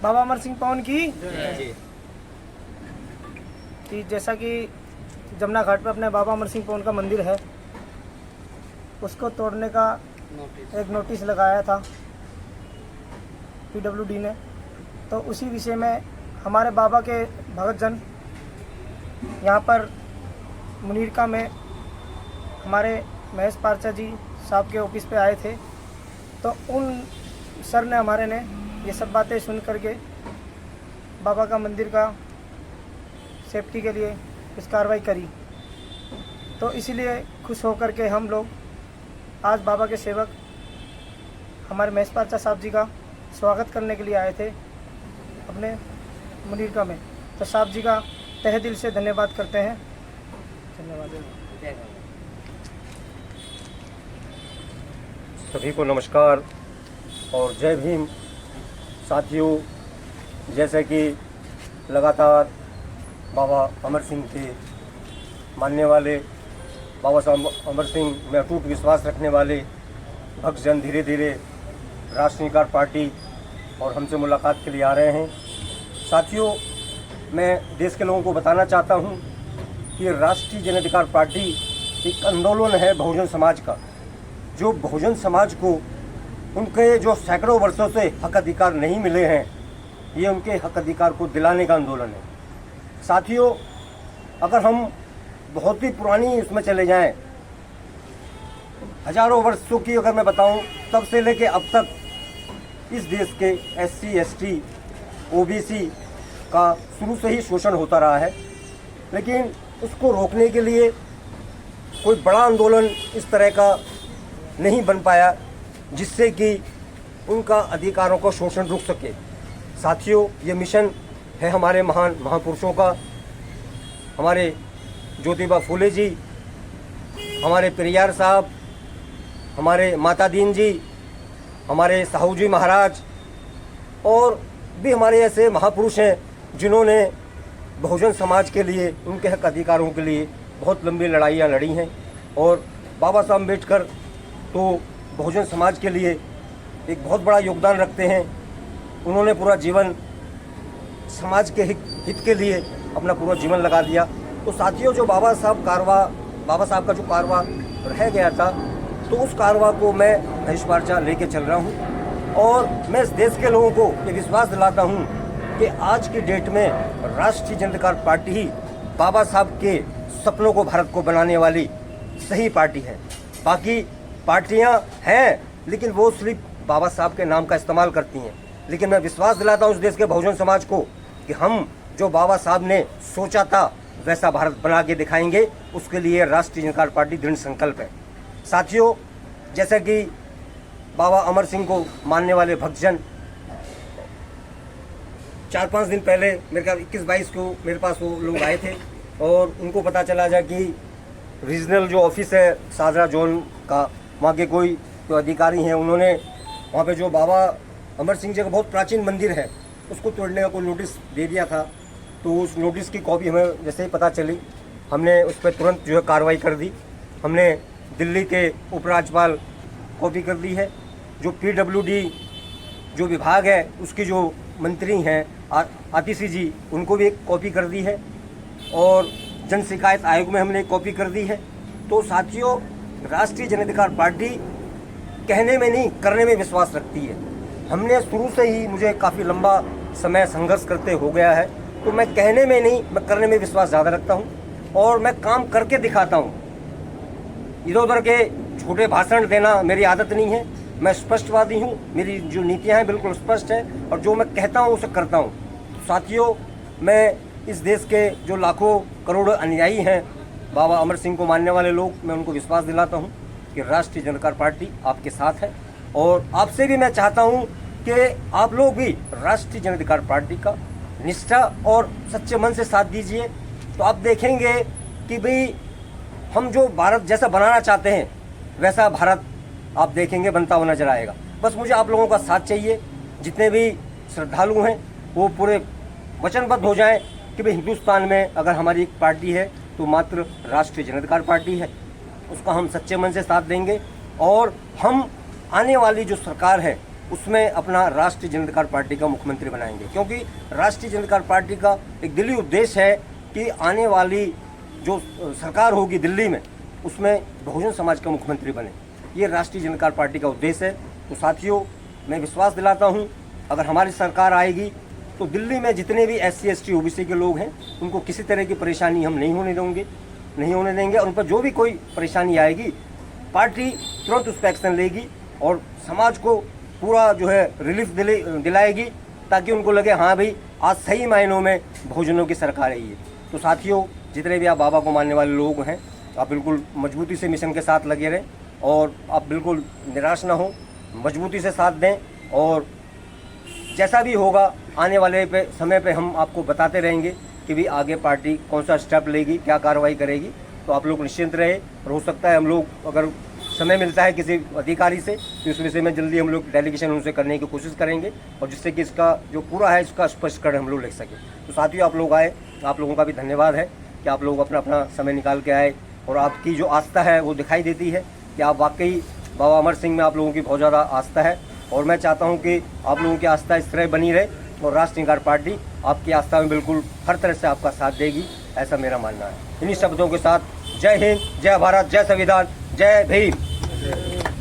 बाबा अमर सिंह पवन की कि जैसा कि जमुना घाट पे अपने बाबा अमर सिंह पवन का मंदिर है, उसको तोड़ने का एक नोटिस लगाया था पीडब्ल्यूडी ने। तो उसी विषय में हमारे बाबा के भक्तजन यहाँ पर मुनीरका में हमारे महेश पारचा जी साहब के ऑफिस पे आए थे। तो उन सर ने हमारे ने ये सब बातें सुन करके बाबा का मंदिर का सेफ्टी के लिए कुछ कार्रवाई करी। तो इसीलिए खुश होकर के हम लोग आज बाबा के सेवक हमारे महेश पारचा साहब जी का स्वागत करने के लिए आए थे अपने मुनीरका में। तो साहब जी का तहे दिल से धन्यवाद करते हैं। धन्यवाद। सभी को नमस्कार और जय भीम। साथियों, जैसे कि लगातार बाबा अमर सिंह के मानने वाले, बाबा साहब अमर सिंह में अटूट विश्वास रखने वाले भक्तजन धीरे धीरे राष्ट्रीय निकार पार्टी और हमसे मुलाकात के लिए आ रहे हैं। साथियों, मैं देश के लोगों को बताना चाहता हूं कि राष्ट्रीय जन अधिकार पार्टी एक आंदोलन है बहुजन समाज का, जो बहुजन समाज को उनके जो सैकड़ों वर्षों से हक अधिकार नहीं मिले हैं, ये उनके हक अधिकार को दिलाने का आंदोलन है। साथियों, अगर हम बहुत ही पुरानी इसमें चले जाएं, हजारों वर्षों की अगर मैं बताऊं, तब से लेके अब तक इस देश के SC ST OBC का शुरू से ही शोषण होता रहा है। लेकिन उसको रोकने के लिए कोई बड़ा आंदोलन इस तरह का नहीं बन पाया जिससे कि उनका अधिकारों का शोषण रुक सके। साथियों, ये मिशन है हमारे महान महापुरुषों का, हमारे ज्योतिबा फूले जी, हमारे पेरियार साहब, हमारे माता दीन जी, हमारे साहू जी महाराज और भी हमारे ऐसे महापुरुष हैं जिन्होंने बहुजन समाज के लिए, उनके हक अधिकारों के लिए बहुत लंबी लड़ाइयाँ लड़ी हैं। और बाबा साहब अम्बेडकर तो बहुजन समाज के लिए एक बहुत बड़ा योगदान रखते हैं। उन्होंने पूरा जीवन समाज के हित के लिए अपना पूरा जीवन लगा दिया। तो साथियों, जो बाबा साहब का जो कारवा रह गया था, तो उस कारवा को मैं महेश पारचा लेके चल रहा हूँ। और मैं इस देश के लोगों को ये विश्वास दिलाता हूँ कि आज की डेट में राष्ट्रीय जन अधिकार पार्टी ही बाबा साहब के सपनों को, भारत को बनाने वाली सही पार्टी है। बाकी पार्टियां हैं, लेकिन वो सिर्फ बाबा साहब के नाम का इस्तेमाल करती हैं। लेकिन मैं विश्वास दिलाता हूं इस देश के बहुजन समाज को कि हम जो बाबा साहब ने सोचा था वैसा भारत बना के दिखाएंगे। उसके लिए राष्ट्रीय जन अधिकार पार्टी दृढ़ संकल्प है। साथियों, जैसा कि बाबा अमर सिंह को मानने वाले भक्तजन 4-5 दिन पहले, मेरे ख्याल 21-22 को मेरे पास वो लोग आए थे और उनको पता चला जा कि रीजनल जो ऑफिस है सादरा जोन का, वहाँ के कोई जो अधिकारी हैं, उन्होंने वहाँ पे जो बाबा अमर सिंह जी का बहुत प्राचीन मंदिर है उसको तोड़ने का कोई नोटिस दे दिया था। तो उस नोटिस की कॉपी हमें जैसे ही पता चली, हमने उस पर तुरंत जो है कार्रवाई कर दी। हमने दिल्ली के उपराज्यपाल कॉपी कर दी है, जो PWD जो विभाग है उसकी जो मंत्री हैं आतिशी जी, उनको भी एक कॉपी कर दी है और जन शिकायत आयोग में हमने एक कॉपी कर दी है। तो साथियों, राष्ट्रीय जन अधिकार पार्टी कहने में नहीं, करने में विश्वास रखती है। हमने शुरू से ही, मुझे काफ़ी लंबा समय संघर्ष करते हो गया है, तो मैं कहने में नहीं, मैं करने में विश्वास ज़्यादा रखता हूँ और मैं काम करके दिखाता हूँ। इधर उधर के छोटे भाषण देना मेरी आदत नहीं है। मैं स्पष्टवादी हूँ, मेरी जो नीतियाँ हैं बिल्कुल स्पष्ट है और जो मैं कहता हूँ उसे करता हूँ। तो साथियों, मैं इस देश के जो लाखों करोड़ों अनुयायी हैं बाबा अमर सिंह को मानने वाले लोग, मैं उनको विश्वास दिलाता हूँ कि राष्ट्रीय जन अधिकार पार्टी आपके साथ है। और आपसे भी मैं चाहता हूँ कि आप लोग भी राष्ट्रीय जन अधिकार पार्टी का निष्ठा और सच्चे मन से साथ दीजिए। तो आप देखेंगे कि भाई हम जो भारत जैसा बनाना चाहते हैं वैसा भारत आप देखेंगे बनता हुआ नजर आएगा। बस मुझे आप लोगों का साथ चाहिए। जितने भी श्रद्धालु हैं वो पूरे वचनबद्ध हो जाएं कि भाई हिंदुस्तान में अगर हमारी एक पार्टी है तो मात्र राष्ट्रीय जन अधिकार पार्टी है। उसका हम सच्चे मन से साथ देंगे और हम आने वाली जो सरकार है उसमें अपना राष्ट्रीय जनता पार्टी का मुख्यमंत्री बनाएंगे, क्योंकि राष्ट्रीय जनता पार्टी का एक दिल्ली उद्देश्य है कि आने वाली जो सरकार होगी दिल्ली में उसमें बहुजन समाज का मुख्यमंत्री बने। ये राष्ट्रीय जनता पार्टी का उद्देश्य है। तो साथियों, मैं विश्वास दिलाता हूँ अगर हमारी सरकार आएगी तो दिल्ली में जितने भी SC ST OBC के लोग हैं उनको किसी तरह की परेशानी हम नहीं होने देंगे और उन पर जो भी कोई परेशानी आएगी पार्टी तुरंत उस पर एक्शन लेगी और समाज को पूरा जो है रिलीफ दिलाएगी, ताकि उनको लगे हाँ भाई आज सही मायनों में बहुजनों की सरकार है ये। तो साथियों, जितने भी आप बाबा को मानने वाले लोग हैं आप बिल्कुल मजबूती से मिशन के साथ लगे रहें और आप बिल्कुल निराश ना हो, मजबूती से साथ दें और जैसा भी होगा आने वाले समय पे हम आपको बताते रहेंगे कि भी आगे पार्टी कौन सा स्टेप लेगी, क्या कार्रवाई करेगी। तो आप लोग निश्चिंत रहे और हो सकता है हम लोग अगर समय मिलता है किसी अधिकारी से तो इस विषय में जल्दी हम लोग डेलीगेशन उनसे करने की कोशिश करेंगे और जिससे कि इसका जो पूरा है इसका स्पष्टीकरण हम लोग लिख सकें। तो साथियों, आप लोग आए, आप लोगों का भी धन्यवाद है कि आप लोग अपना समय निकाल के आए और आपकी जो आस्था है वो दिखाई देती है कि आप वाकई बाबा अमर सिंह में आप लोगों की बहुत ज़्यादा आस्था है और मैं चाहता हूँ कि आप लोगों की आस्था इस तरह बनी रहे और राष्ट्रीय जनता पार्टी आपकी आस्था में बिल्कुल हर तरह से आपका साथ देगी, ऐसा मेरा मानना है। इन्हीं शब्दों के साथ जय हिंद, जय भारत, जय संविधान, जय भीम।